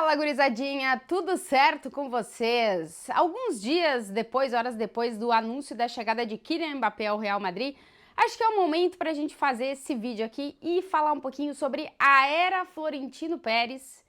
Fala, gurizadinha, tudo certo com vocês? Alguns dias depois, horas depois do anúncio da chegada de Kylian Mbappé ao Real Madrid, acho que é o momento para a gente fazer esse vídeo aqui e falar um pouquinho sobre a era Florentino Pérez,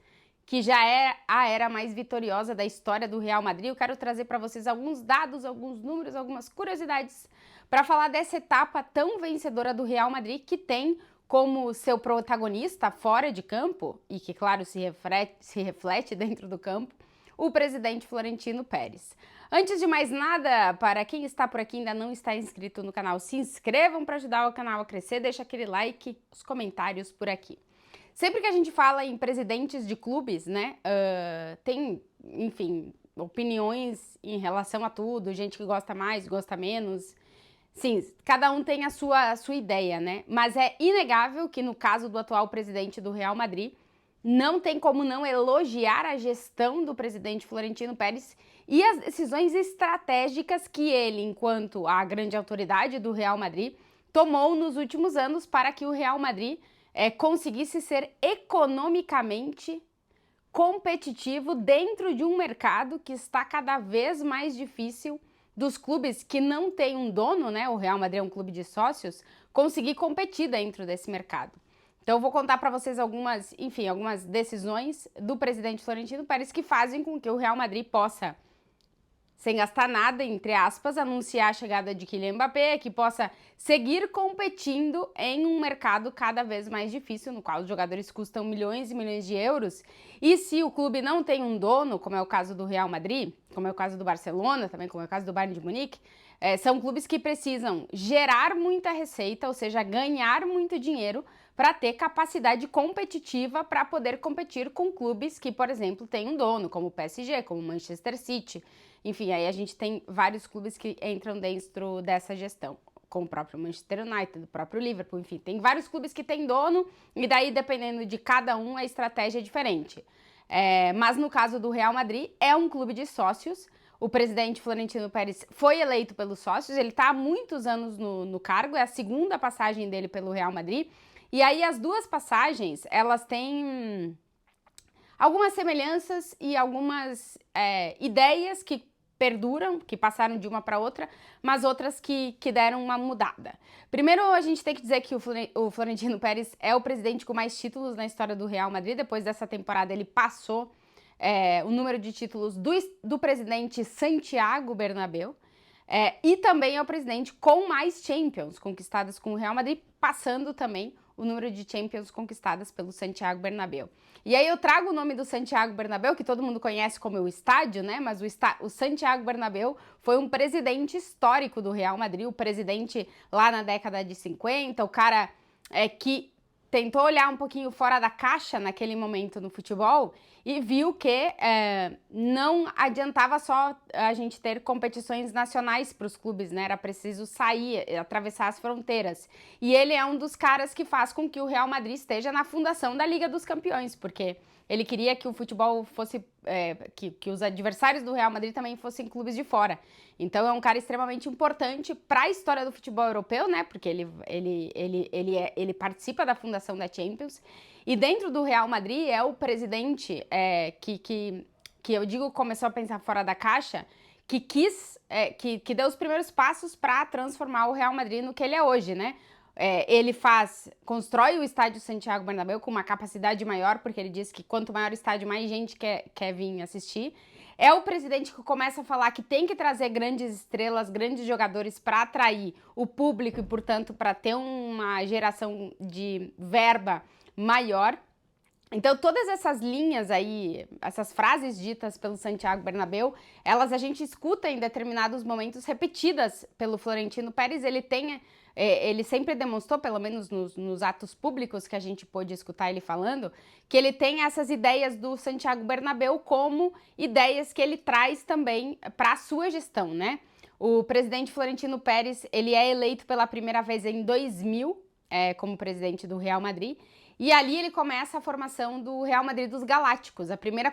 que já é a era mais vitoriosa da história do Real Madrid. Eu quero trazer para vocês alguns dados, alguns números, algumas curiosidades para falar dessa etapa tão vencedora do Real Madrid, que tem como seu protagonista fora de campo, e que, claro, se reflete dentro do campo, o presidente Florentino Pérez. Antes de mais nada, para quem está por aqui e ainda não está inscrito no canal, se inscrevam para ajudar o canal a crescer, deixa aquele like, os comentários por aqui. Sempre que a gente fala em presidentes de clubes, né, tem, enfim, opiniões em relação a tudo, gente que gosta mais, gosta menos. Sim, cada um tem a sua ideia, né? Mas é inegável que no caso do atual presidente do Real Madrid, não tem como não elogiar a gestão do presidente Florentino Pérez e as decisões estratégicas que ele, enquanto a grande autoridade do Real Madrid, tomou nos últimos anos para que o Real Madrid conseguisse ser economicamente competitivo dentro de um mercado que está cada vez mais difícil dos clubes que não têm um dono, né? O Real Madrid é um clube de sócios, conseguir competir dentro desse mercado. Então eu vou contar para vocês algumas decisões do presidente Florentino Pérez que fazem com que o Real Madrid possa, sem gastar nada, entre aspas, anunciar a chegada de Kylian Mbappé, que possa seguir competindo em um mercado cada vez mais difícil, no qual os jogadores custam milhões e milhões de euros. E se o clube não tem um dono, como é o caso do Real Madrid, como é o caso do Barcelona, também como é o caso do Bayern de Munique, são clubes que precisam gerar muita receita, ou seja, ganhar muito dinheiro para ter capacidade competitiva para poder competir com clubes que, por exemplo, têm um dono, como o PSG, como o Manchester City. Enfim, aí a gente tem vários clubes que entram dentro dessa gestão, como o próprio Manchester United, o próprio Liverpool, enfim, tem vários clubes que têm dono e daí, dependendo de cada um, a estratégia é diferente. Mas no caso do Real Madrid, é um clube de sócios. O presidente Florentino Pérez foi eleito pelos sócios, ele está há muitos anos no cargo, é a segunda passagem dele pelo Real Madrid. E aí as duas passagens, elas têm algumas semelhanças e algumas ideias que perduram, que passaram de uma para outra, mas outras que deram uma mudada. Primeiro, a gente tem que dizer que o Florentino Pérez é o presidente com mais títulos na história do Real Madrid. Depois dessa temporada, ele passou o número de títulos do presidente Santiago Bernabéu. E também é o presidente com mais Champions conquistadas com o Real Madrid, passando também o número de Champions conquistadas pelo Santiago Bernabéu. E aí eu trago o nome do Santiago Bernabéu, que todo mundo conhece como o estádio, né? Mas o Santiago Bernabéu foi um presidente histórico do Real Madrid, o presidente lá na década de 50, o cara que tentou olhar um pouquinho fora da caixa naquele momento no futebol e viu que não adiantava só a gente ter competições nacionais para os clubes, né? Era preciso sair, atravessar as fronteiras. E ele é um dos caras que faz com que o Real Madrid esteja na fundação da Liga dos Campeões, porque ele queria que o futebol fosse, que os adversários do Real Madrid também fossem clubes de fora. Então é um cara extremamente importante para a história do futebol europeu, né? Porque ele participa da fundação da Champions. E dentro do Real Madrid é o presidente que eu digo começou a pensar fora da caixa, que deu os primeiros passos para transformar o Real Madrid no que ele é hoje, né? Ele constrói o estádio Santiago Bernabéu com uma capacidade maior, porque ele diz que quanto maior o estádio, mais gente quer vir assistir. É o presidente que começa a falar que tem que trazer grandes estrelas, grandes jogadores para atrair o público e, portanto, para ter uma geração de verba maior. Então, todas essas linhas aí, essas frases ditas pelo Santiago Bernabéu, a gente escuta em determinados momentos repetidas pelo Florentino Pérez. Ele sempre demonstrou, pelo menos nos atos públicos que a gente pôde escutar ele falando, que ele tem essas ideias do Santiago Bernabéu como ideias que ele traz também para a sua gestão, né? O presidente Florentino Pérez, ele é eleito pela primeira vez em 2000 como presidente do Real Madrid. E ali ele começa a formação do Real Madrid dos Galácticos, a primeira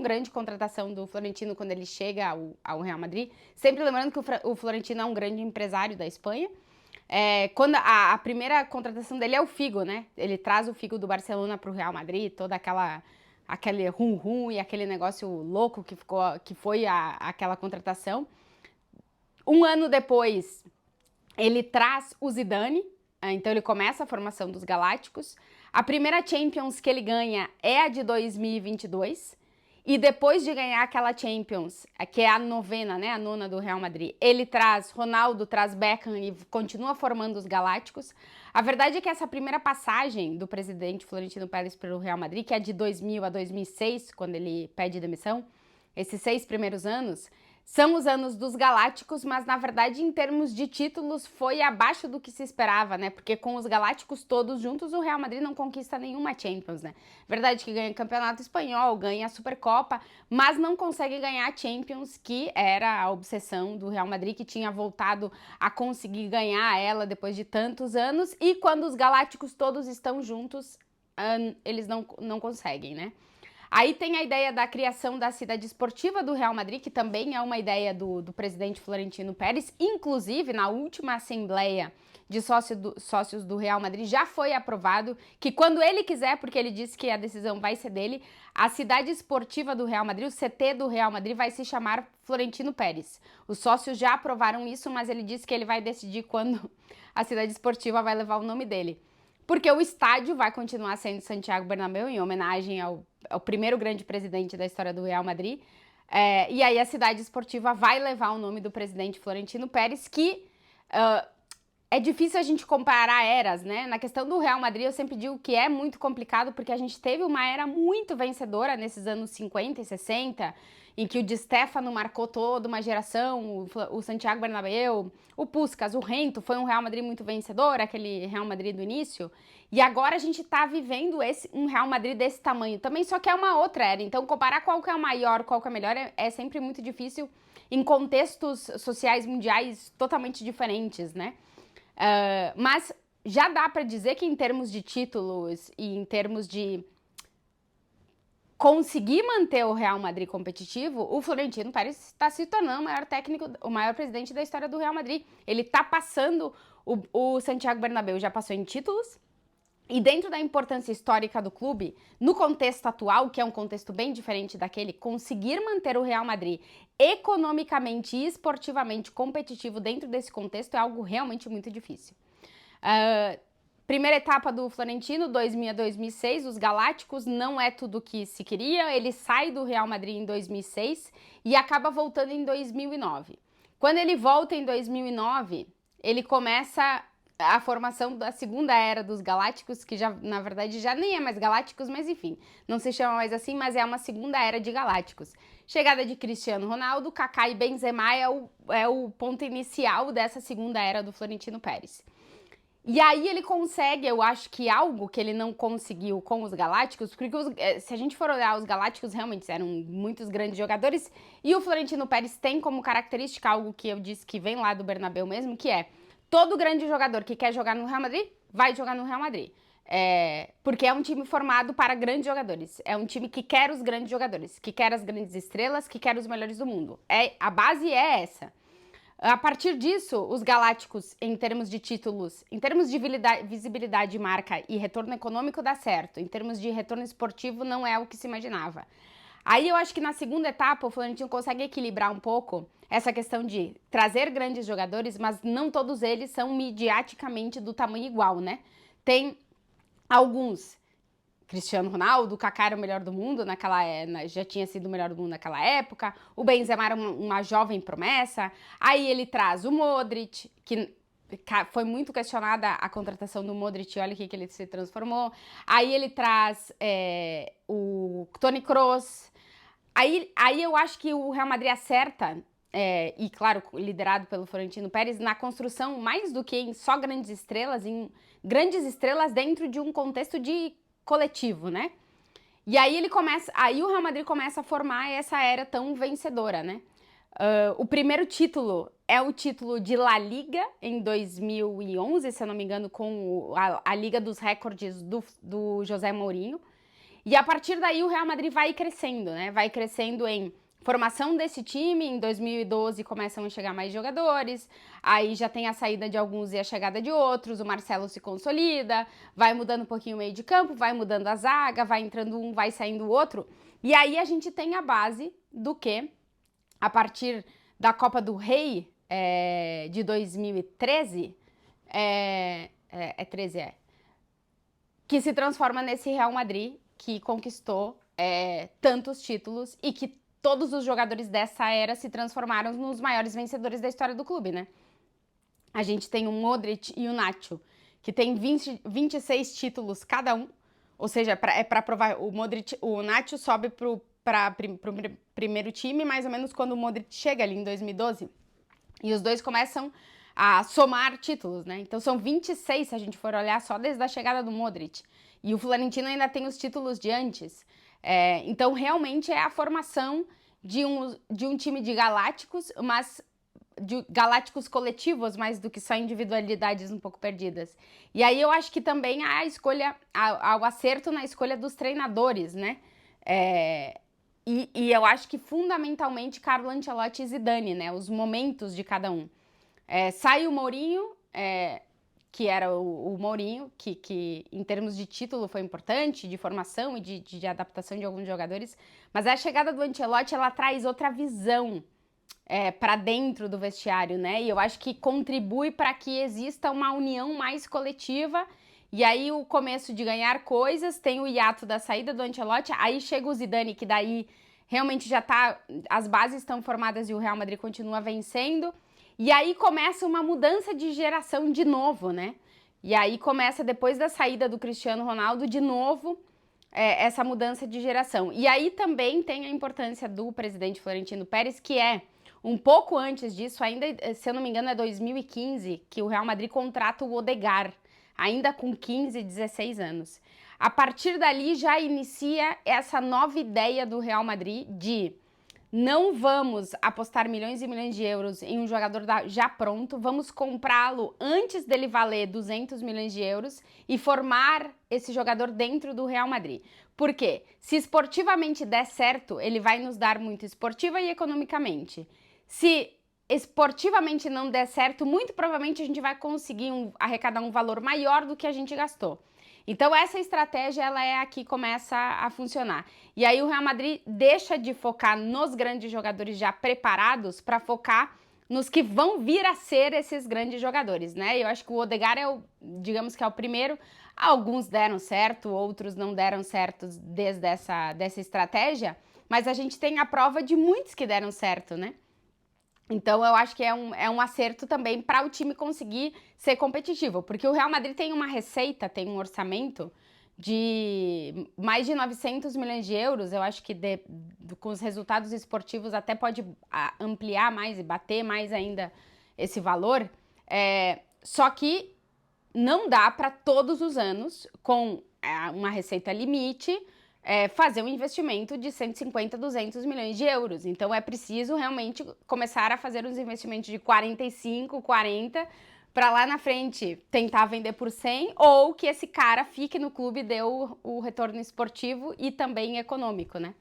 grande contratação do Florentino quando ele chega ao Real Madrid. Sempre lembrando que o Florentino é um grande empresário da Espanha. Quando a primeira contratação dele é o Figo, né? Ele traz o Figo do Barcelona para o Real Madrid, toda aquela aquele rum-rum e aquele negócio louco que foi aquela contratação. Um ano depois, ele traz o Zidane, então ele começa a formação dos Galácticos. A primeira Champions que ele ganha é a de 2022. E depois de ganhar aquela Champions, que é a novena, né, a nona do Real Madrid, ele traz Ronaldo, traz Beckham e continua formando os Galácticos. A verdade é que essa primeira passagem do presidente Florentino Pérez pelo Real Madrid, que é de 2000 a 2006, quando ele pede demissão, esses 6 primeiros anos, são os anos dos Galácticos, mas na verdade em termos de títulos foi abaixo do que se esperava, né? Porque com os Galácticos todos juntos o Real Madrid não conquista nenhuma Champions, né? Verdade que ganha Campeonato Espanhol, ganha a Supercopa, mas não consegue ganhar a Champions, que era a obsessão do Real Madrid, que tinha voltado a conseguir ganhar ela depois de tantos anos, e quando os Galácticos todos estão juntos, eles não conseguem, né? Aí tem a ideia da criação da cidade esportiva do Real Madrid, que também é uma ideia do presidente Florentino Pérez. Inclusive, na última assembleia de sócios do Real Madrid, já foi aprovado que quando ele quiser, porque ele disse que a decisão vai ser dele, a cidade esportiva do Real Madrid, o CT do Real Madrid, vai se chamar Florentino Pérez. Os sócios já aprovaram isso, mas ele disse que ele vai decidir quando a cidade esportiva vai levar o nome dele. Porque o estádio vai continuar sendo Santiago Bernabéu, em homenagem ao primeiro grande presidente da história do Real Madrid. E aí a cidade esportiva vai levar o nome do presidente Florentino Pérez, que é difícil a gente comparar eras, né? Na questão do Real Madrid, eu sempre digo que é muito complicado, porque a gente teve uma era muito vencedora nesses anos 50 e 60, em que o Di Stéfano marcou toda uma geração, o Santiago Bernabéu, o Puskás, o Rento, foi um Real Madrid muito vencedor, aquele Real Madrid do início, e agora a gente tá vivendo um Real Madrid desse tamanho também, só que é uma outra era, então comparar qual que é o maior, qual que é o melhor, é sempre muito difícil em contextos sociais mundiais totalmente diferentes, né? Mas já dá para dizer que em termos de títulos e em termos de conseguir manter o Real Madrid competitivo, o Florentino Pérez está se tornando o maior técnico, o maior presidente da história do Real Madrid. Ele está passando, o Santiago Bernabéu já passou em títulos, e dentro da importância histórica do clube, no contexto atual, que é um contexto bem diferente daquele, conseguir manter o Real Madrid economicamente e esportivamente competitivo dentro desse contexto é algo realmente muito difícil. Primeira etapa do Florentino, 2000 a 2006, os Galácticos, não é tudo o que se queria. Ele sai do Real Madrid em 2006 e acaba voltando em 2009. Quando ele volta em 2009, ele começa a formação da segunda era dos Galácticos, que já, na verdade, já nem é mais Galácticos, mas enfim, não se chama mais assim, mas é uma segunda era de Galácticos. Chegada de Cristiano Ronaldo, Kaká e Benzema é o ponto inicial dessa segunda era do Florentino Pérez. E aí ele consegue, eu acho que algo que ele não conseguiu com os Galácticos, porque se a gente for olhar, os Galácticos realmente eram muitos grandes jogadores, e o Florentino Pérez tem como característica algo que eu disse que vem lá do Bernabéu mesmo, que é todo grande jogador que quer jogar no Real Madrid, vai jogar no Real Madrid. Porque é um time formado para grandes jogadores. É um time que quer os grandes jogadores, que quer as grandes estrelas, que quer os melhores do mundo. A base é essa. A partir disso, os Galácticos, em termos de títulos, em termos de visibilidade de marca e retorno econômico, dá certo. Em termos de retorno esportivo, não é o que se imaginava. Aí eu acho que na segunda etapa o Florentino consegue equilibrar um pouco essa questão de trazer grandes jogadores, mas não todos eles são midiaticamente do tamanho igual, né? Tem alguns, Cristiano Ronaldo, o Kaká era o melhor do mundo já tinha sido o melhor do mundo naquela época, o Benzema era uma jovem promessa, aí ele traz o Modric, que foi muito questionada a contratação do Modric, olha o que ele se transformou, aí ele traz o Toni Kroos, aí eu acho que o Real Madrid acerta, e claro, liderado pelo Florentino Pérez, na construção mais do que em só grandes estrelas, em grandes estrelas dentro de um contexto de coletivo, né? E aí o Real Madrid começa a formar essa era tão vencedora, né? O primeiro título é o título de La Liga em 2011, se eu não me engano, com a Liga dos Recordes do José Mourinho. E a partir daí o Real Madrid vai crescendo, né? Vai crescendo em formação desse time. Em 2012 começam a chegar mais jogadores, aí já tem a saída de alguns e a chegada de outros, o Marcelo se consolida, vai mudando um pouquinho o meio de campo, vai mudando a zaga, vai entrando um, vai saindo o outro, e aí a gente tem a base do que, a partir da Copa do Rei de 2013, 13, que se transforma nesse Real Madrid que conquistou tantos títulos e que todos os jogadores dessa era se transformaram nos maiores vencedores da história do clube, né? A gente tem o Modric e o Nacho, que tem 26 títulos cada um, ou seja, para provar, o Nacho sobe para primeiro time, mais ou menos quando o Modric chega ali em 2012, e os dois começam a somar títulos, né? Então são 26 se a gente for olhar só desde a chegada do Modric, e o Florentino ainda tem os títulos de antes. Então realmente é a formação de um time de galácticos, mas de galácticos coletivos, mais do que só individualidades um pouco perdidas. E aí eu acho que também há a escolha, ao acerto na escolha dos treinadores, né? E eu acho que fundamentalmente Carlo Ancelotti e Zidane, né? Os momentos de cada um. Sai o Mourinho, que era o Mourinho, que em termos de título foi importante, de formação e de adaptação de alguns jogadores, mas a chegada do Ancelotti, ela traz outra visão para dentro do vestiário, né? E eu acho que contribui para que exista uma união mais coletiva, e aí o começo de ganhar coisas, tem o hiato da saída do Ancelotti, aí chega o Zidane, que daí realmente já tá, as bases estão formadas e o Real Madrid continua vencendo, e aí começa uma mudança de geração de novo, né? E aí começa, depois da saída do Cristiano Ronaldo, de novo, essa mudança de geração. E aí também tem a importância do presidente Florentino Pérez, que um pouco antes disso, ainda, se eu não me engano, é 2015, que o Real Madrid contrata o Odegaard, ainda com 15, 16 anos. A partir dali já inicia essa nova ideia do Real Madrid de não vamos apostar milhões e milhões de euros em um jogador já pronto, vamos comprá-lo antes dele valer 200 milhões de euros e formar esse jogador dentro do Real Madrid. Por quê? Se esportivamente der certo, ele vai nos dar muito esportiva e economicamente. Se esportivamente não der certo, muito provavelmente a gente vai conseguir arrecadar um valor maior do que a gente gastou. Então essa estratégia, ela é a que começa a funcionar. E aí o Real Madrid deixa de focar nos grandes jogadores já preparados para focar nos que vão vir a ser esses grandes jogadores, né? Eu acho que o Odegaard digamos que é o primeiro. Alguns deram certo, outros não deram certo desde dessa estratégia, mas a gente tem a prova de muitos que deram certo, né? Então eu acho que é um acerto também para o time conseguir ser competitivo, porque o Real Madrid tem uma receita, tem um orçamento de mais de 900 milhões de euros, eu acho que com os resultados esportivos até pode ampliar mais e bater mais ainda esse valor, só que não dá para todos os anos, com uma receita limite, fazer um investimento de 150, 200 milhões de euros. Então é preciso realmente começar a fazer uns investimentos de 45, 40, para lá na frente tentar vender por 100, ou que esse cara fique no clube e dê o retorno esportivo e também econômico, né?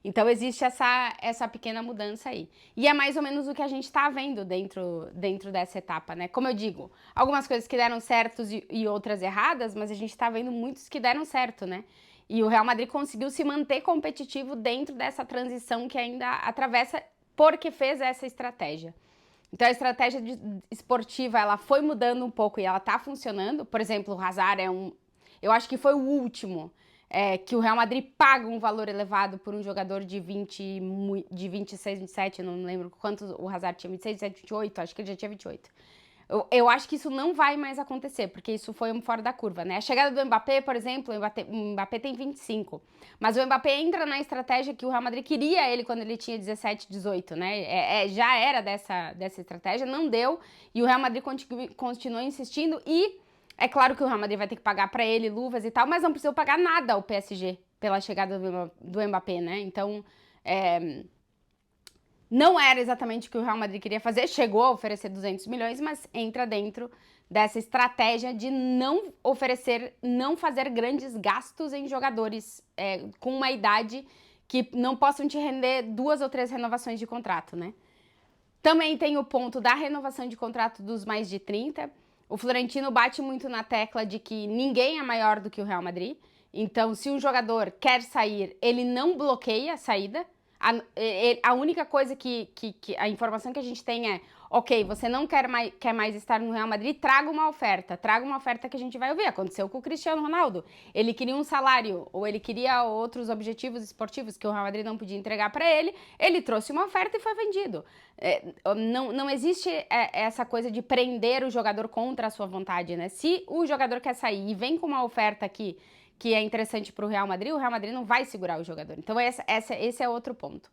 Então existe essa pequena mudança aí. E é mais ou menos o que a gente está vendo dentro dessa etapa, né? Como eu digo, algumas coisas que deram certo e outras erradas, mas a gente está vendo muitos que deram certo, né? E o Real Madrid conseguiu se manter competitivo dentro dessa transição que ainda atravessa, porque fez essa estratégia. Então a estratégia esportiva, ela foi mudando um pouco e ela tá funcionando. Por exemplo, o Hazard eu acho que foi o último que o Real Madrid paga um valor elevado por um jogador de 26, 27, não lembro quanto o Hazard tinha, 26, 27, 28, acho que ele já tinha 28. Eu acho que isso não vai mais acontecer, porque isso foi fora da curva, né? A chegada do Mbappé, por exemplo, o Mbappé tem 25, mas o Mbappé entra na estratégia que o Real Madrid queria ele quando ele tinha 17, 18, né? Já era dessa estratégia, não deu, e o Real Madrid continuou insistindo, e é claro que o Real Madrid vai ter que pagar para ele luvas e tal, mas não precisa pagar nada ao PSG pela chegada do Mbappé, né? Então, não era exatamente o que o Real Madrid queria fazer, chegou a oferecer 200 milhões, mas entra dentro dessa estratégia de não fazer grandes gastos em jogadores com uma idade que não possam te render 2 ou 3 renovações de contrato, né? Também tem o ponto da renovação de contrato dos mais de 30. O Florentino bate muito na tecla de que ninguém é maior do que o Real Madrid. Então, se um jogador quer sair, ele não bloqueia a saída. A única coisa a informação que a gente tem é: ok, você não quer mais estar no Real Madrid, traga uma oferta que a gente vai ouvir. Aconteceu com o Cristiano Ronaldo. Ele queria um salário, ou ele queria outros objetivos esportivos que o Real Madrid não podia entregar para ele, ele trouxe uma oferta e foi vendido. Não existe essa coisa de prender o jogador contra a sua vontade, né? Se o jogador quer sair e vem com uma oferta aqui que é interessante para o Real Madrid não vai segurar o jogador. Então esse é outro ponto.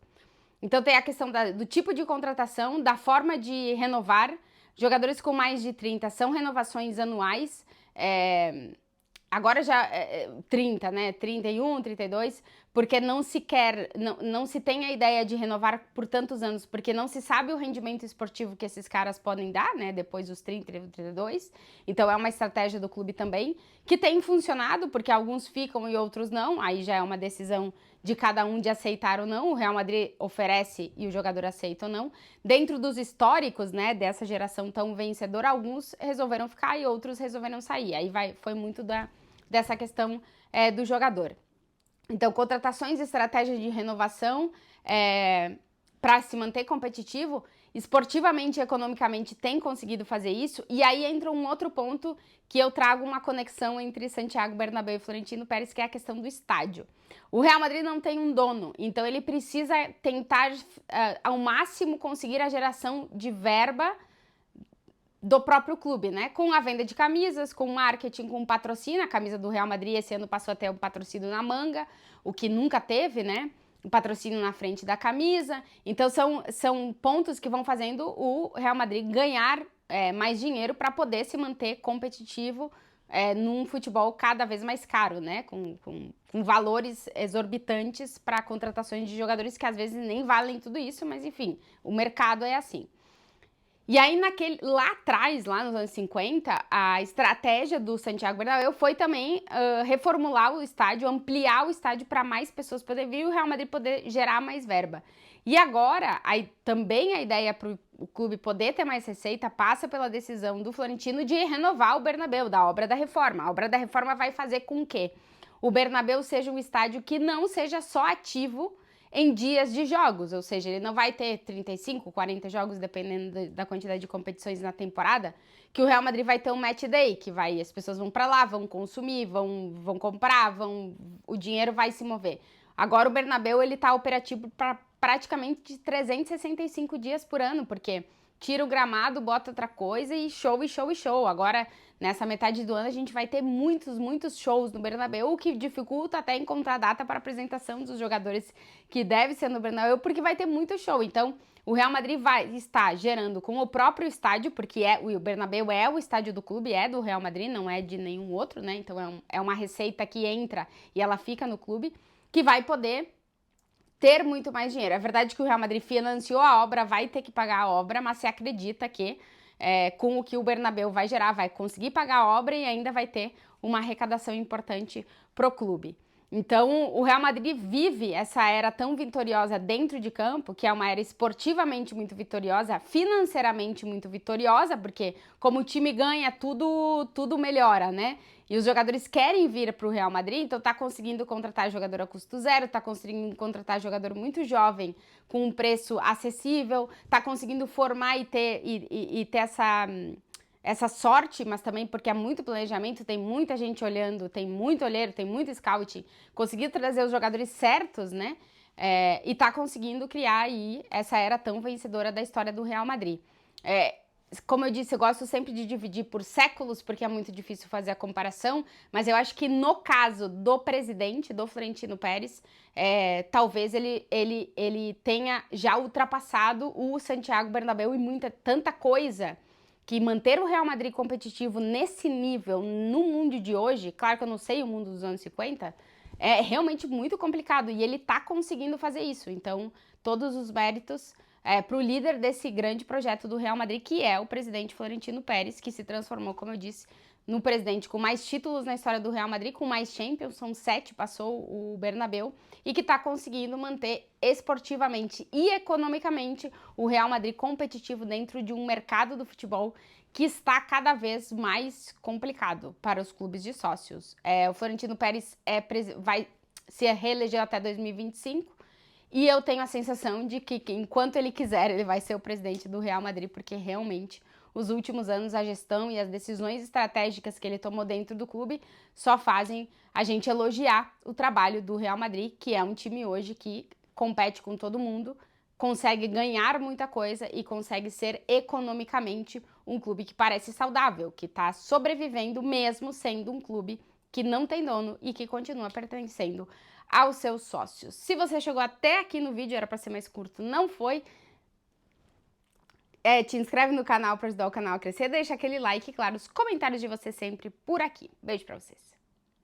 Então tem a questão do tipo de contratação, da forma de renovar. Jogadores com mais de 30 são renovações anuais. Agora já 30, né? 31, 32, porque não se tem a ideia de renovar por tantos anos, porque não se sabe o rendimento esportivo que esses caras podem dar, né? Depois dos 30, 32. Então é uma estratégia do clube também, que tem funcionado, porque alguns ficam e outros não. Aí já é uma decisão de cada um de aceitar ou não. O Real Madrid oferece e o jogador aceita ou não. Dentro dos históricos, né, dessa geração tão vencedora, alguns resolveram ficar e outros resolveram sair. Aí foi muito dessa questão do jogador. Então, contratações e estratégias de renovação para se manter competitivo, esportivamente e economicamente tem conseguido fazer isso. E aí entra um outro ponto que eu trago uma conexão entre Santiago Bernabéu e Florentino Pérez, que é a questão do estádio. O Real Madrid não tem um dono, então ele precisa tentar ao máximo conseguir a geração de verba do próprio clube, né? Com a venda de camisas, com marketing, com patrocínio. A camisa do Real Madrid esse ano passou a ter um patrocínio na manga, o que nunca teve, né? O patrocínio na frente da camisa. Então são pontos que vão fazendo o Real Madrid ganhar mais dinheiro para poder se manter competitivo num futebol cada vez mais caro, né? Com valores exorbitantes para contratações de jogadores que às vezes nem valem tudo isso, mas enfim, o mercado é assim. E aí, lá atrás, lá nos anos 50, a estratégia do Santiago Bernabéu foi também reformular o estádio, ampliar o estádio para mais pessoas poderem vir e o Real Madrid poder gerar mais verba. E agora, também a ideia para o clube poder ter mais receita passa pela decisão do Florentino de renovar o Bernabéu, da obra da reforma. A obra da reforma vai fazer com que o Bernabéu seja um estádio que não seja só ativo em dias de jogos, ou seja, ele não vai ter 35, 40 jogos, dependendo da quantidade de competições na temporada, que o Real Madrid vai ter um match day, que as pessoas vão para lá, vão consumir, vão comprar, o dinheiro vai se mover. Agora o Bernabéu, ele tá operativo para praticamente 365 dias por ano, porque tira o gramado, bota outra coisa e show, e show, e show. Agora, nessa metade do ano, a gente vai ter muitos shows no Bernabéu, o que dificulta até encontrar data para apresentação dos jogadores que deve ser no Bernabéu, porque vai ter muito show. Então, o Real Madrid vai estar gerando com o próprio estádio, porque o Bernabéu é o estádio do clube, é do Real Madrid, não é de nenhum outro, né? Então, é uma receita que entra e ela fica no clube, que vai poder ter muito mais dinheiro. É verdade que o Real Madrid financiou a obra, vai ter que pagar a obra, mas se acredita que com o que o Bernabéu vai gerar, vai conseguir pagar a obra e ainda vai ter uma arrecadação importante pro clube. Então, o Real Madrid vive essa era tão vitoriosa dentro de campo, que é uma era esportivamente muito vitoriosa, financeiramente muito vitoriosa, porque como o time ganha, tudo melhora, né? E os jogadores querem vir para o Real Madrid, então tá conseguindo contratar jogador a custo zero, tá conseguindo contratar jogador muito jovem com um preço acessível, tá conseguindo formar e ter essa sorte, mas também porque é muito planejamento, tem muita gente olhando, tem muito olheiro, tem muito scouting, conseguiu trazer os jogadores certos, né? E tá conseguindo criar aí essa era tão vencedora da história do Real Madrid. Como eu disse, eu gosto sempre de dividir por séculos, porque é muito difícil fazer a comparação, mas eu acho que no caso do presidente, do Florentino Pérez, talvez ele tenha já ultrapassado o Santiago Bernabéu e tanta coisa que manter o Real Madrid competitivo nesse nível no mundo de hoje, claro que eu não sei o mundo dos anos 50, é realmente muito complicado e ele tá conseguindo fazer isso. Então, todos os méritos para o líder desse grande projeto do Real Madrid, que é o presidente Florentino Pérez, que se transformou, como eu disse, no presidente com mais títulos na história do Real Madrid, com mais Champions, são 7, passou o Bernabéu, e que está conseguindo manter esportivamente e economicamente o Real Madrid competitivo dentro de um mercado do futebol que está cada vez mais complicado para os clubes de sócios. O Florentino Pérez vai se reeleger até 2025, e eu tenho a sensação de que enquanto ele quiser, ele vai ser o presidente do Real Madrid, porque realmente os últimos anos a gestão e as decisões estratégicas que ele tomou dentro do clube só fazem a gente elogiar o trabalho do Real Madrid, que é um time hoje que compete com todo mundo, consegue ganhar muita coisa e consegue ser economicamente um clube que parece saudável, que está sobrevivendo mesmo sendo um clube que não tem dono e que continua pertencendo aos seus sócios. Se você chegou até aqui no vídeo, era para ser mais curto, não foi? Te inscreve no canal para ajudar o canal a crescer, deixa aquele like e, claro, os comentários de você sempre por aqui. Beijo pra vocês.